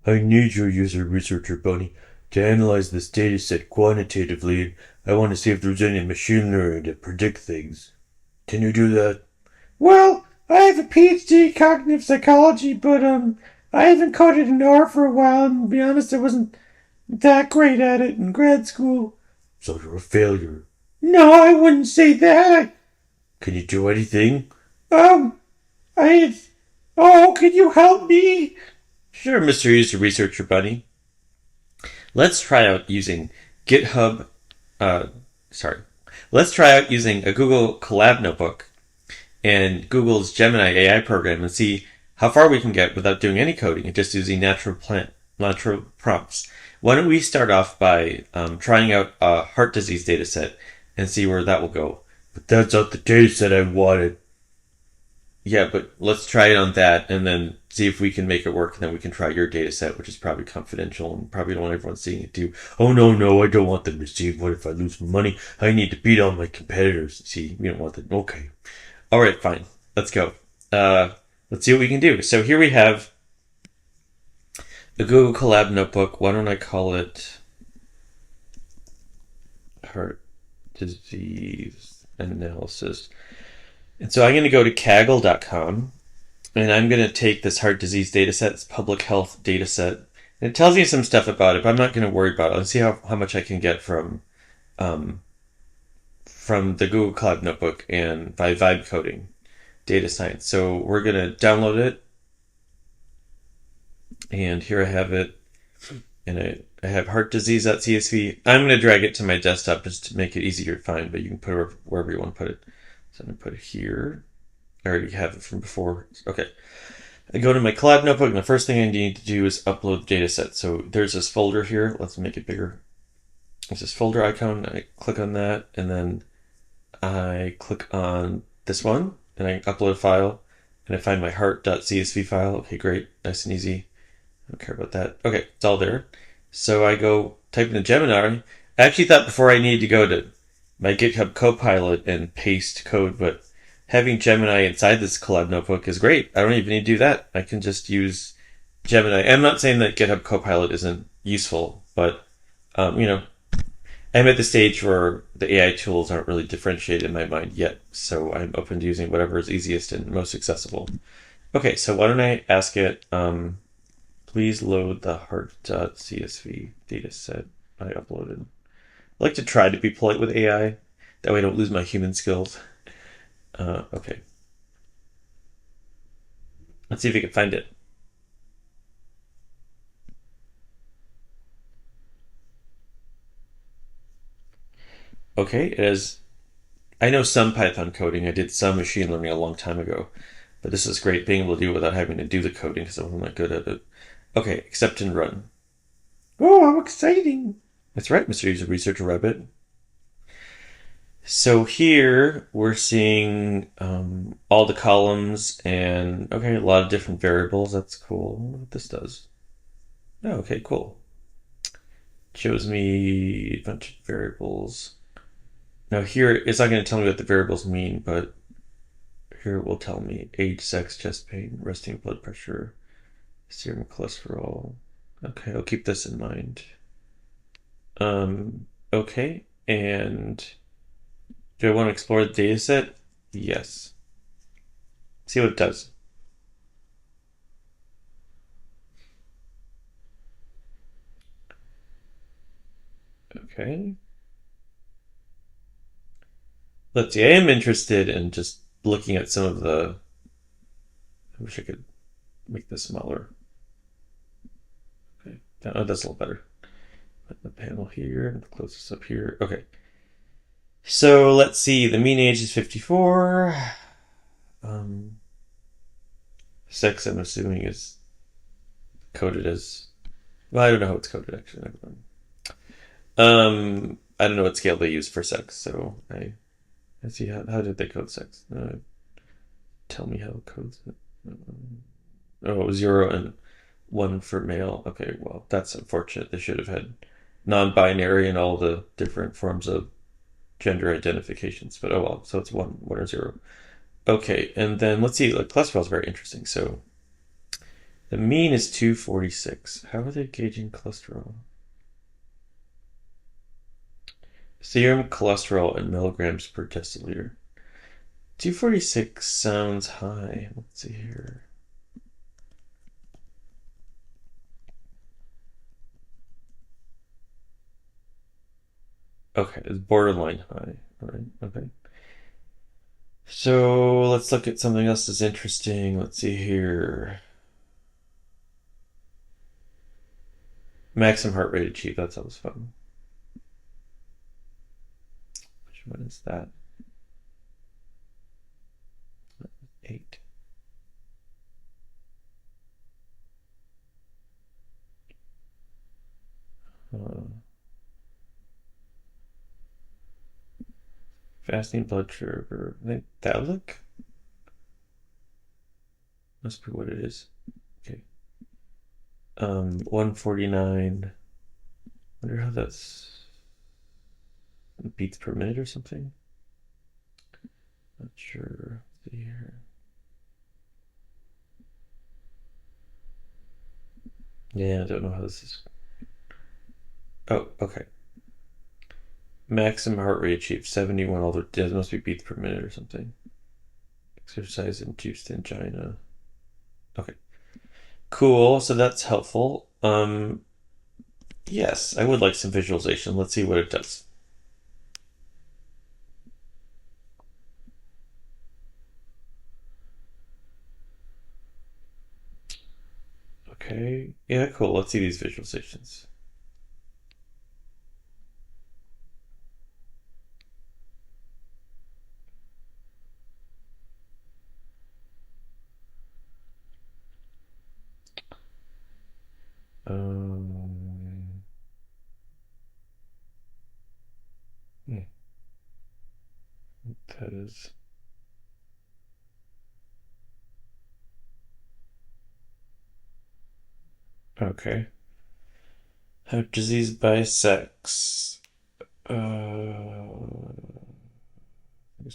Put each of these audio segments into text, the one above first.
I need your user researcher bunny to analyze this dataset quantitatively. I want to see if there's any machine learning to predict things. Can you do that? Well, I have a PhD in cognitive psychology, but I haven't coded in R for a while, and to be honest, I wasn't that great at it in grad school. So you're a failure. No, I wouldn't say that. Can you do anything? Um, I. Oh, can you help me? Sure, Mr. User Researcher Bunny. Let's try out using GitHub. Uh, sorry. Let's try out using a Google Collab notebook and Google's Gemini AI program and see how far we can get without doing any coding and just using natural prompts. Why don't we start off by trying out a heart disease data set and see where that will go? But that's not the data set I wanted. Yeah, but let's try it on that and then see if we can make it work. And then we can try your data set, which is probably confidential and probably don't want everyone seeing it too. Oh, no, I don't want them to see. What if I lose money? I need to beat all my competitors. See, we don't want that. Okay. All right, fine. Let's go. Let's see what we can do. So here we have a Google Collab notebook. Why don't I call it heart disease analysis? And so I'm going to go to Kaggle.com and I'm going to take this heart disease data set, this public health data set. And it tells me some stuff about it, but I'm not going to worry about it. Let's see how much I can get um, from the Google Collab notebook and by vibe coding data science. So we're going to download it. And here I have it. And I have heart disease.csv. I'm going to drag it to my desktop just to make it easier to find, but you can put it wherever you want to put it. So I'm going to put it here. I already have it from before. Okay. I go to my Collab notebook, and the first thing I need to do is upload the dataset. So there's this folder here. Let's make it bigger. There's this folder icon. I click on that, and then I click on this one, and I upload a file, and I find my heart.csv file. Okay, great. Nice and easy. I don't care about that. Okay, it's all there. So I go type in Gemini. I actually thought before I needed to go to my GitHub Copilot and paste code, but having Gemini inside this Collab notebook is great. I don't even need to do that. I can just use Gemini. I'm not saying that GitHub Copilot isn't useful, but I'm at the stage where the AI tools aren't really differentiated in my mind yet, so I'm open to using whatever is easiest and most accessible. Okay, so why don't I ask it, please load the heart.csv dataset I uploaded. I like to try to be polite with AI. That way I don't lose my human skills. Okay. Let's see if we can find it. Okay, it is. I know some Python coding. I did some machine learning a long time ago. But this is great being able to do it without having to do the coding because I'm not good at it. Okay, accept and run. Oh, how exciting. That's right, Mr. User Researcher Rabbit. So here we're seeing all the columns and, okay, a lot of different variables. That's cool. What this does. Oh, okay, cool. It shows me a bunch of variables. Now here, it's not going to tell me what the variables mean, but here it will tell me age, sex, chest pain, resting blood pressure, serum cholesterol. Okay, I'll keep this in mind. Okay, and do I want to explore the data set? Yes. See what it does. Okay. Let's see, I am interested in just looking at some of the... I wish I could make this smaller. Okay, oh, that's a little better. Put the panel here and close this up here. Okay. So let's see, the mean age is 54. Sex, I'm assuming, is coded as... Well, I don't know how it's coded, actually. Never mind. I don't know what scale they use for sex, so I see how did they code sex? Tell me how it codes it. Oh, 0 and 1 for male. Okay, well, that's unfortunate. They should have had non-binary and all the different forms of gender identifications, but oh well, so it's 1 or 0. Okay, and then let's see, like cholesterol is very interesting. So The mean is 246. How are they gauging cholesterol? Serum cholesterol in milligrams per deciliter. 246 sounds high. Let's see here. Okay, it's borderline high. All right, okay. So let's look at something else that's interesting. Let's see here. Maximum heart rate achieved. That's always fun. Which one is that? 8. Fasting blood sugar. I think that look must be what it is. Okay. 149. Wonder how that's beats per minute or something. Not sure. Let's see here. Yeah, I don't know how this is. Oh, okay. Maximum heart rate achieved 71. Although it must be beats per minute or something. Exercise induced angina. Okay. Cool. So that's helpful. Yes, I would like some visualization. Let's see what it does. Okay. Yeah, cool. Let's see these visualizations. That is. Okay. How disease by sex. He's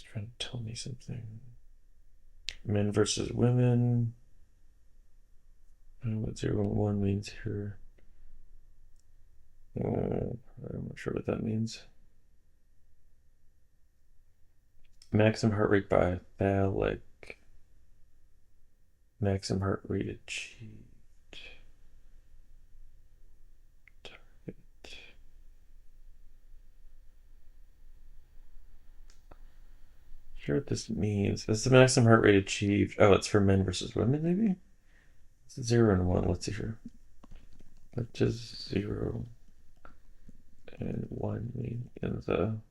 trying to tell me something. Men versus women. I don't know what 0 and 1 means here. I'm not sure what that means. Maximum heart rate by phallic. Maximum heart rate achieved. Target. Sure what this means. This is the maximum heart rate achieved. Oh, it's for men versus women, maybe? It's 0 and 1. Let's see here. What does 0 and 1 mean in the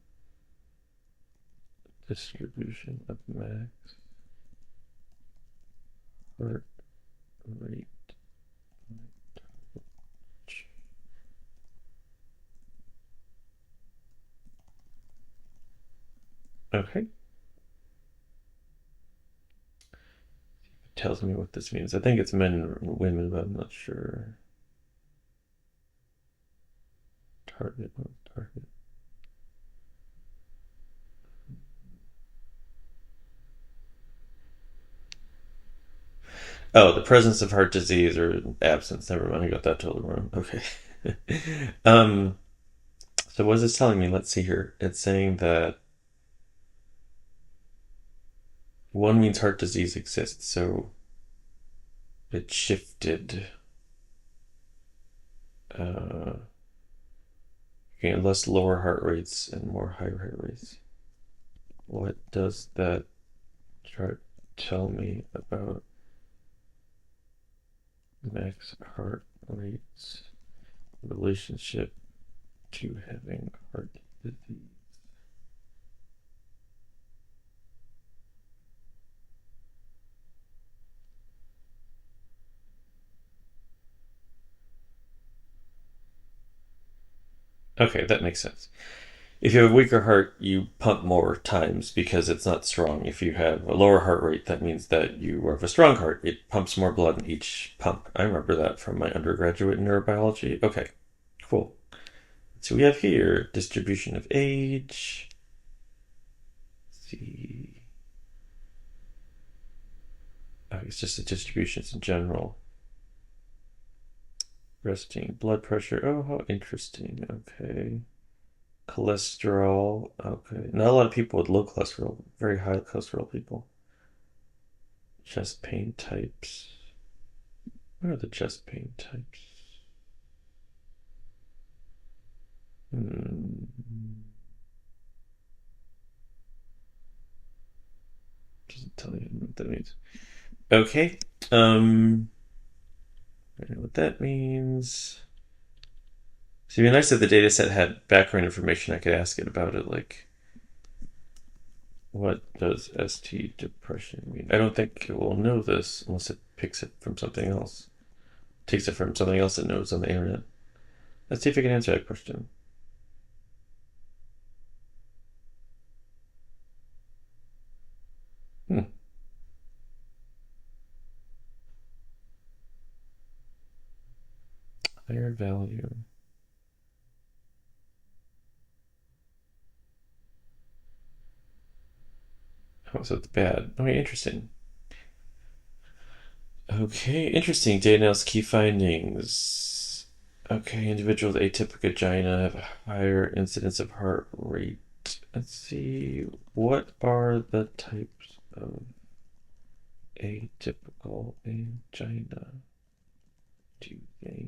distribution of max heart rate? Okay. It tells me what this means. I think it's men and women, but I'm not sure. Target. Oh, the presence of heart disease or absence. Never mind, I got that totally wrong. Okay. So what is this telling me? Let's see here. It's saying that 1 means heart disease exists, so it shifted. Less lower heart rates and more higher heart rates. What does that chart tell me about max heart rates relationship to having heart disease? Okay, that makes sense. If you have a weaker heart, you pump more times because it's not strong. If you have a lower heart rate, that means that you have a strong heart. It pumps more blood in each pump. I remember that from my undergraduate in neurobiology. Okay, cool. So we have here distribution of age. Let's see. Oh, it's just the distributions in general. Resting blood pressure. Oh, how interesting. Okay. Cholesterol. Okay. Not a lot of people with low cholesterol. Very high cholesterol people. Chest pain types. What are the chest pain types? Doesn't tell you what that means. Okay. I know what that means. So it'd be nice if the data set had background information. I could ask it about it, like, what does ST depression mean? I don't think it will know this unless it picks it from something else. Takes it from something else it knows on the internet. Let's see if it can answer that question. Hmm. Higher value. Oh, so it's bad. Okay, interesting. Okay, interesting. Data analysis key findings. Okay, individuals with atypical angina have a higher incidence of heart rate. Let's see. What are the types of atypical angina? Do they?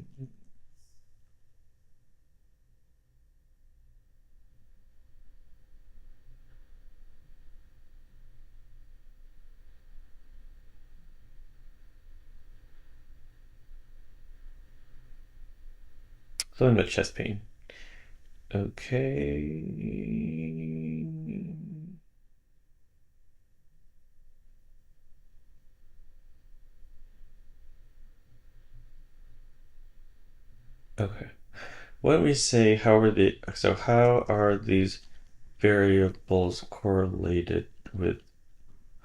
Something about chest pain. Okay. Okay. Why don't we say how are these variables correlated with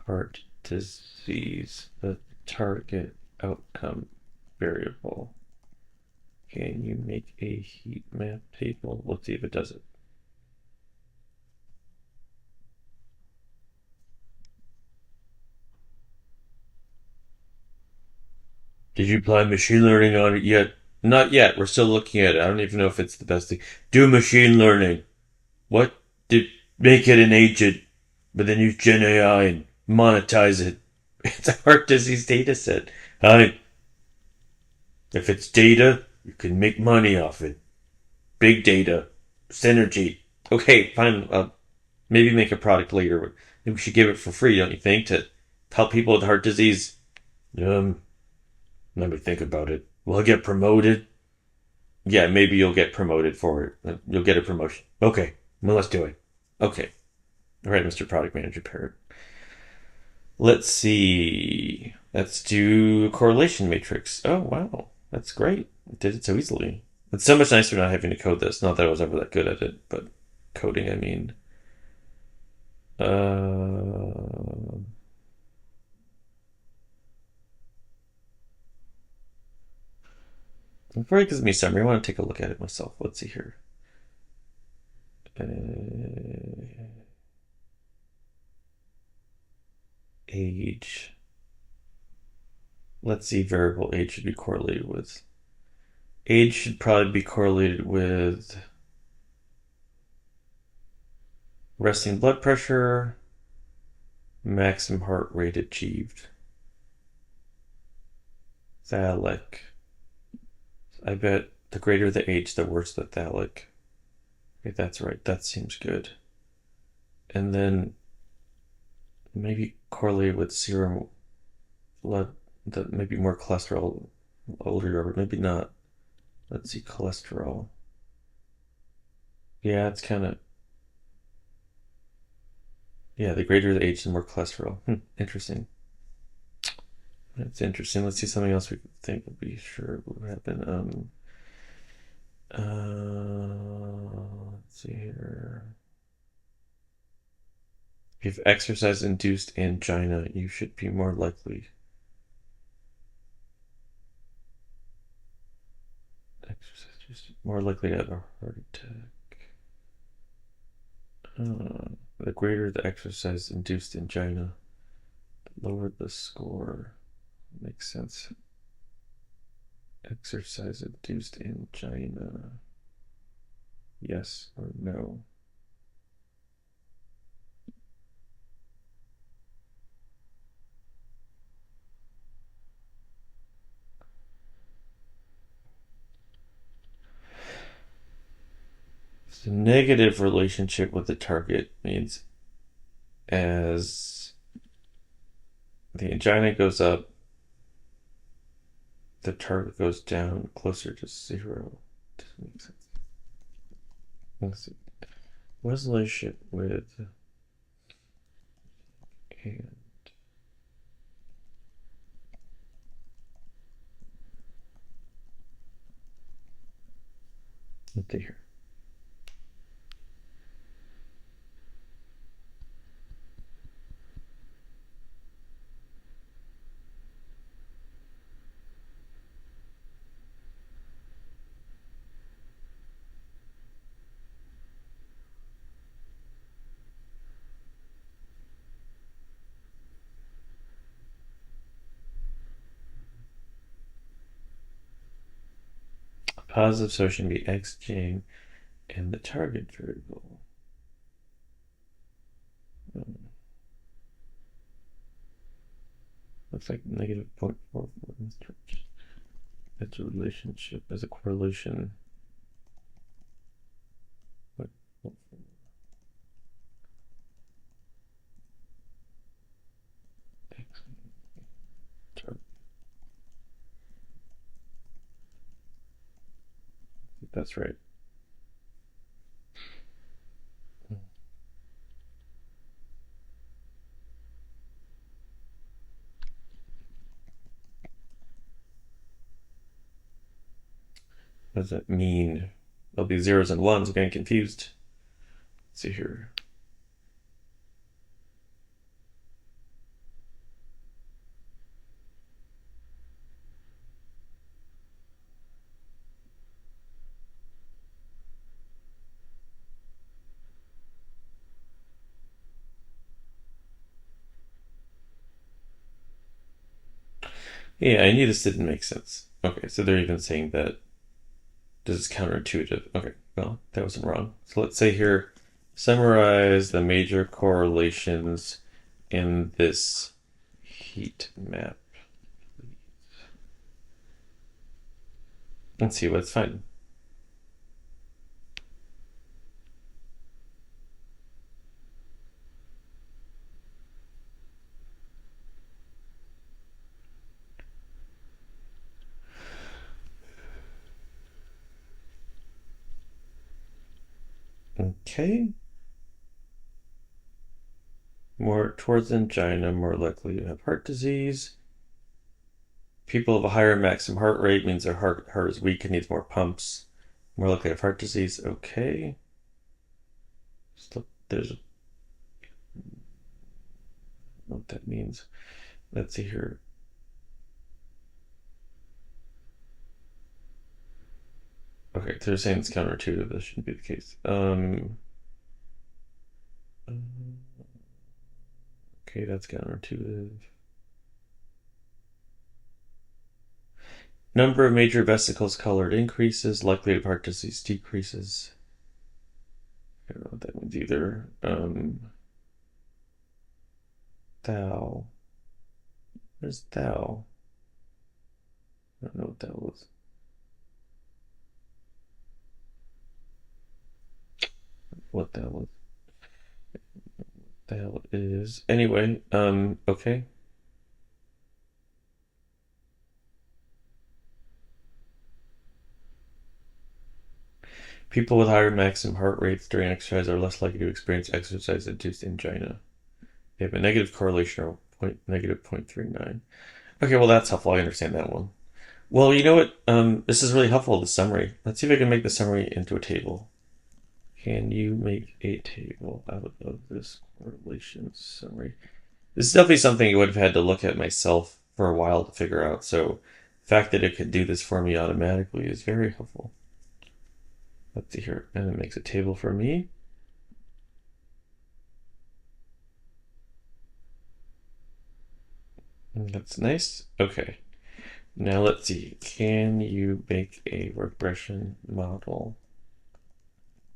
heart disease, the target outcome variable? Can you make a heat map table? Let's see if it does it. Did you apply machine learning on it yet? Not yet. We're still looking at it. I don't even know if it's the best thing. Do machine learning. What? Did make it an agent, but then use Gen AI and monetize it. It's a heart disease data set. If it's data, you can make money off it. Big data, synergy. Okay, fine. Maybe make a product later. Maybe we should give it for free, don't you think, to help people with heart disease? Um, Let me think about it. Will I get promoted? Yeah, maybe you'll get promoted for it. You'll get a promotion. Okay, well, let's do it. Okay. All right, Mr. Product Manager Parrot. Let's see. Let's do a correlation matrix. Oh, wow. That's great. It did it so easily. It's so much nicer not having to code this. Not that I was ever that good at it, but coding, I mean. Uh, Before it gives me a summary, I want to take a look at it myself. Let's see here. Age. Let's see, variable age should be correlated with. Age should probably be correlated with resting blood pressure, maximum heart rate achieved. Thalic. I bet the greater the age, the worse the thalic. Okay, that's right. That seems good. And then maybe correlated with serum blood, that maybe more cholesterol older you are, but maybe not. Let's see, cholesterol. Yeah, it's kind of. Yeah, the greater the age, the more cholesterol. Interesting. That's interesting. Let's see something else we think would be sure would happen. Let's see here. If exercise induced angina, you should be more likely. More likely to have a heart attack. The greater the exercise induced angina, the lower the score. Makes sense. Exercise induced angina. Yes or no? So negative relationship with the target means as the angina goes up, the target goes down closer to 0. Doesn't make sense. Let's see. What's the relationship with and let's see here. Positive association be X, J, and the target variable. Looks like negative 0.44. That's a relationship as a correlation. What? X, target. That's right. What does that mean? There'll be zeros and ones. I'm getting confused. Let's see here. Yeah, I knew this didn't make sense. Okay, so they're even saying that this is counterintuitive. Okay, well, that wasn't wrong. So let's say here, summarize the major correlations in this heat map. Let's see what's finding. Okay. More towards angina, more likely to have heart disease. People of a higher maximum heart rate means their heart is weak and needs more pumps. More likely to have heart disease. Okay. So there's what that means. Let's see here. Okay, so they're saying it's counterintuitive. This shouldn't be the case. Okay, that's counterintuitive. Number of major vesicles colored increases. Likelihood of heart disease decreases. I don't know what that means either. Thou. Where's thou? I don't know what that was. What that was. The hell is. Anyway, okay. People with higher maximum heart rates during exercise are less likely to experience exercise-induced angina. They have a negative correlation of negative 0.39. Okay, well that's helpful. I understand that one. Well, you know what? This is really helpful, the summary. Let's see if I can make the summary into a table. Can you make a table out of this correlation summary? This is definitely something I would have had to look at myself for a while to figure out. So the fact that it could do this for me automatically is very helpful. Let's see here. And it makes a table for me. That's nice. Okay. Now let's see. Can you make a regression model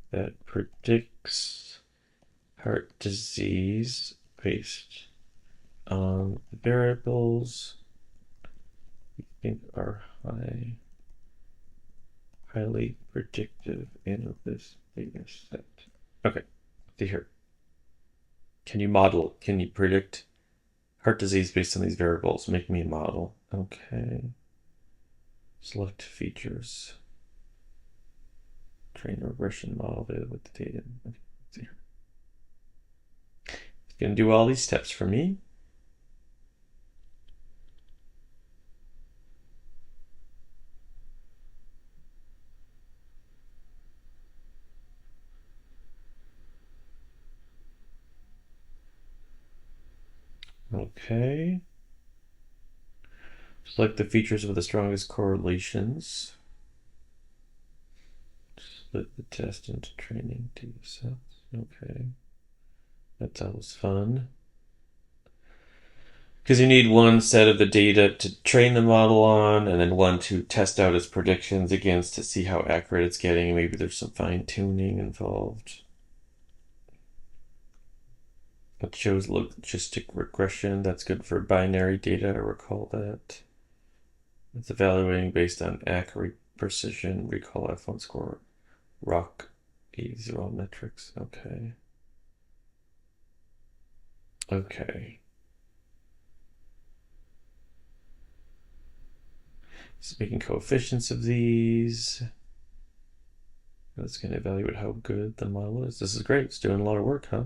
that predicts heart disease based on variables you think are highly predictive in this data set? Okay, see here. Can you predict heart disease based on these variables? Make me a model. Okay. Select features. Train a regression model with the data. Okay, see here. It's going to do all these steps for me. Okay. Select the features with the strongest correlations. Split the test into training data sets. Okay. That's always fun. Because you need one set of the data to train the model on, and then one to test out its predictions against to see how accurate it's getting. Maybe there's some fine tuning involved. It shows logistic regression. That's good for binary data. I recall that. It's evaluating based on accurate precision. Recall F1 score. Rock 80 metrics. Okay. Okay. Speaking coefficients of these. That's going to evaluate how good the model is. This is great. It's doing a lot of work, huh?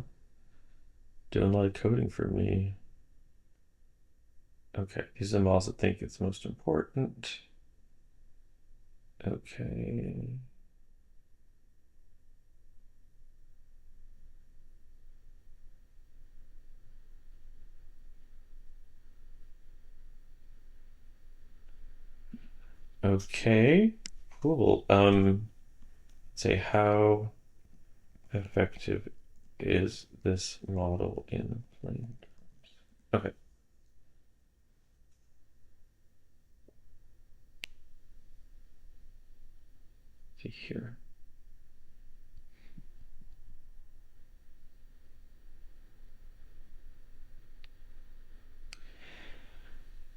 Doing a lot of coding for me. Okay, these are the models that think it's most important. Okay. Okay, cool. Say how effective is this model in plain terms? Okay. See here.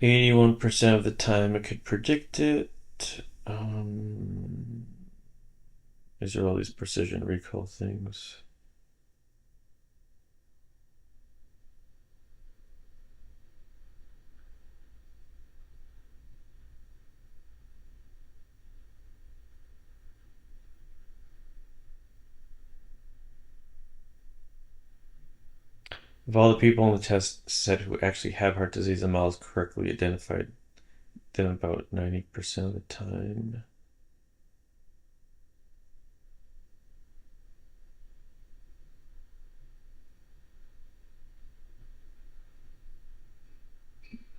81% of the time it could predict it. These are all these precision recall things. Of all the people on the test set who actually have heart disease, the models correctly identified them about 90% of the time.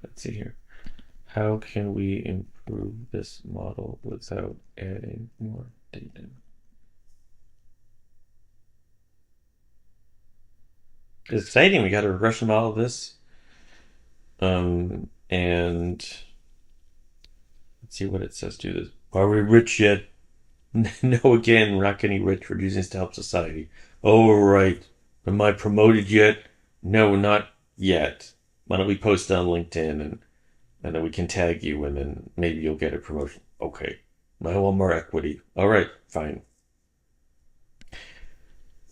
Let's see here. How can we improve this model without adding more data? It's exciting. We got a regression model of this. And let's see what it says. Do this. Are we rich yet? No, again, we're not getting rich. We're using this to help society. Oh, right. Am I promoted yet? No, not yet. Why don't we post on LinkedIn and then we can tag you and then maybe you'll get a promotion. Okay. I want more equity. All right, fine.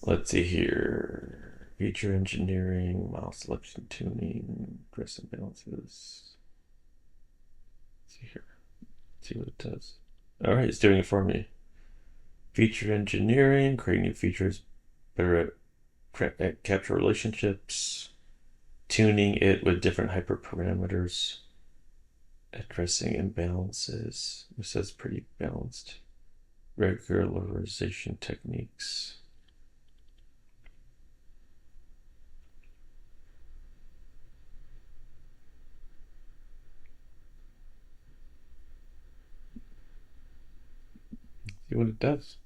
Let's see here. Feature engineering, model selection tuning, address imbalances. Let's see here. Let's see what it does. All right, it's doing it for me. Feature engineering, create new features, better at capture relationships, tuning it with different hyperparameters, addressing imbalances. It says pretty balanced. Regularization techniques. See what it does.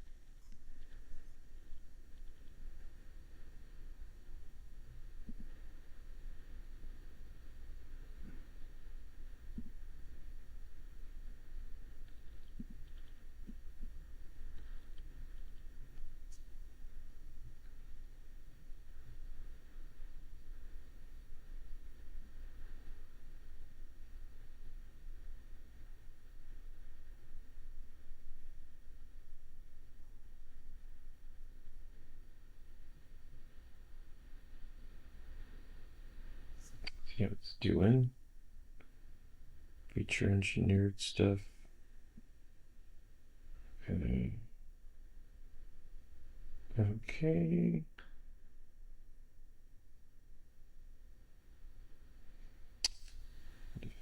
See how it's doing. Feature engineered stuff. Okay. Okay.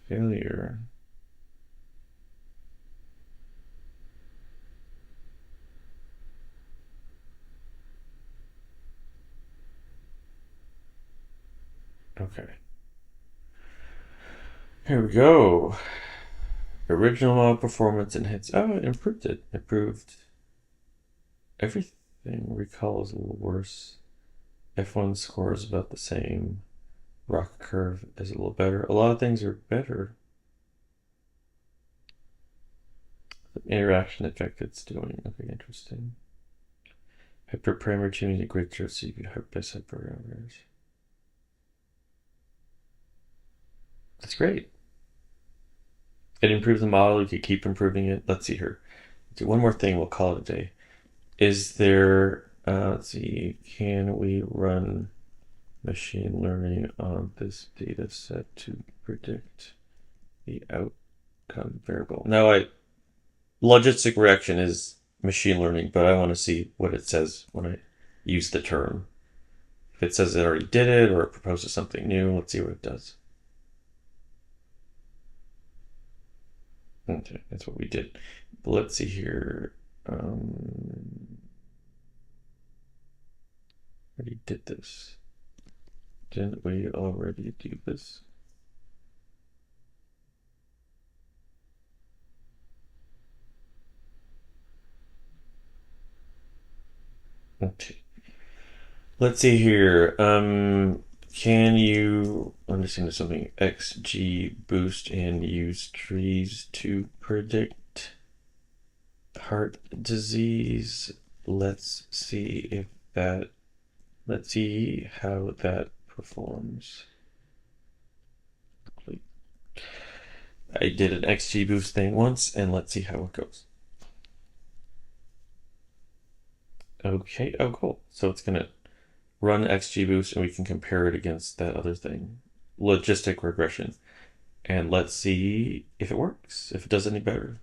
Failure. Okay. Here we go. Original model performance enhanced. Oh, it improved it. Improved everything. Recall is a little worse. F1 score is about the same. Rocket curve is a little better. A lot of things are better. The interaction effect it's doing. Okay, interesting. Hyperparameter tuning the grid chart CPU best hyperparameters. That's great. It improves the model. You could keep improving it. Let's see here. Do one more thing. We'll call it a day. Is there? Let's see. Can we run machine learning on this data set to predict the outcome variable? Now, logistic regression is machine learning, but I want to see what it says when I use the term. If it says it already did it or it proposes something new, let's see what it does. Okay, that's what we did. But let's see here. Already did this. Didn't we already do this? Okay. Let's see here. Can you understand something? XG boost and use trees to predict heart disease. Let's see how that performs. I did an XG boost thing once, and let's see how it goes. Okay, oh cool. So it's gonna run XGBoost and we can compare it against that other thing. Logistic regression. And let's see if it works, if it does any better.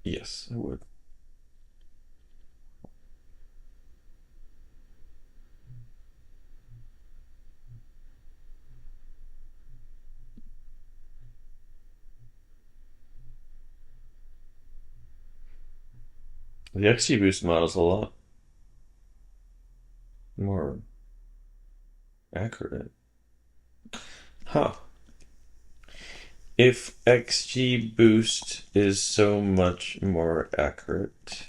Yes, I would. The XGBoost model is a lot more accurate. Huh. If XGBoost is so much more accurate,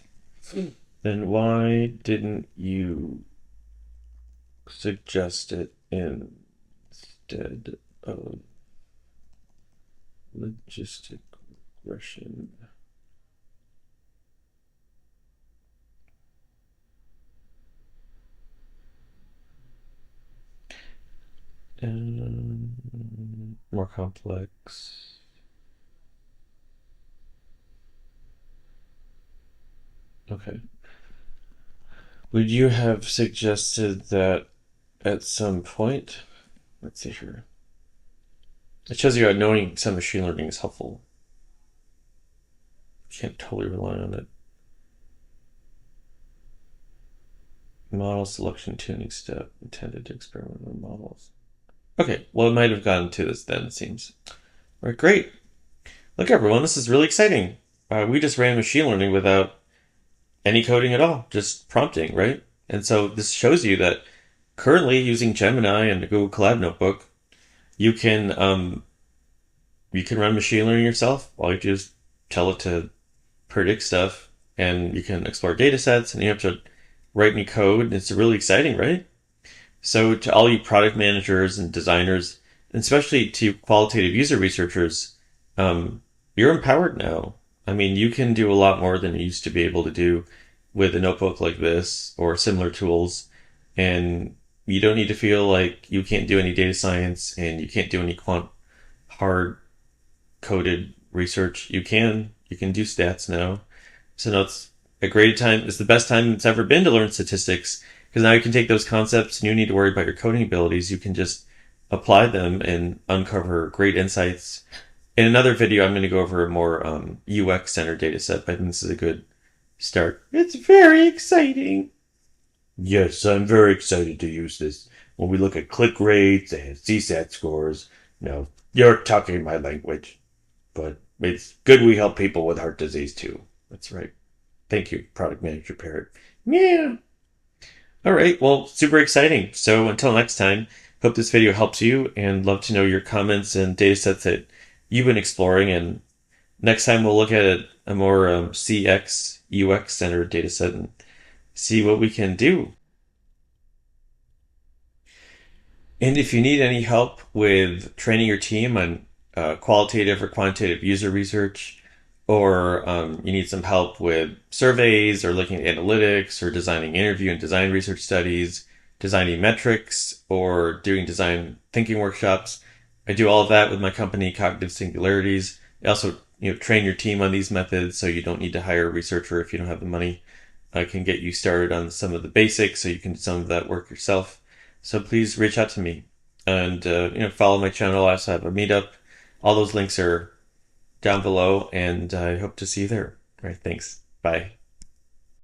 then why didn't you suggest it instead of logistic regression? More complex. Okay. Would you have suggested that at some point? Let's see here. It shows you how knowing some machine learning is helpful. Can't totally rely on it. Model selection tuning step intended to experiment with models. Okay, well, it might have gotten to this then, it seems. All right, great. Look, everyone, this is really exciting. We just ran machine learning without any coding at all, just prompting, right? And so this shows you that currently using Gemini and the Google Collab notebook, you can run machine learning yourself. All you do is tell it to predict stuff, and you can explore data sets, and you have to write any code. It's really exciting, right? So to all you product managers and designers, and especially to qualitative user researchers, you're empowered now. I mean, you can do a lot more than you used to be able to do with a notebook like this or similar tools. And you don't need to feel like you can't do any data science and you can't do any quant hard coded research. You can do stats now. So now a great time. It's the best time it's ever been to learn statistics because now you can take those concepts and you don't need to worry about your coding abilities. You can just apply them and uncover great insights. In another video, I'm going to go over a more UX-centered data set, but I think this is a good start. It's very exciting. Yes, I'm very excited to use this. When we look at click rates and CSAT scores, now you're talking my language. But it's good we help people with heart disease too. That's right. Thank you, Product Manager Parrot. Yeah. All right, well, super exciting. So until next time, hope this video helps you and love to know your comments and data sets that you've been exploring. And next time we'll look at a more CX, UX centered data set and see what we can do. And if you need any help with training your team on qualitative or quantitative user research, or you need some help with surveys or looking at analytics or designing interview and design research studies, designing metrics, or doing design thinking workshops, I do all of that with my company, Cognitive Singularities. I also train your team on these methods so you don't need to hire a researcher if you don't have the money. I can get you started on some of the basics so you can do some of that work yourself. So please reach out to me and follow my channel. I also have a meetup. All those links are down below, and I hope to see you there. All right, thanks. Bye.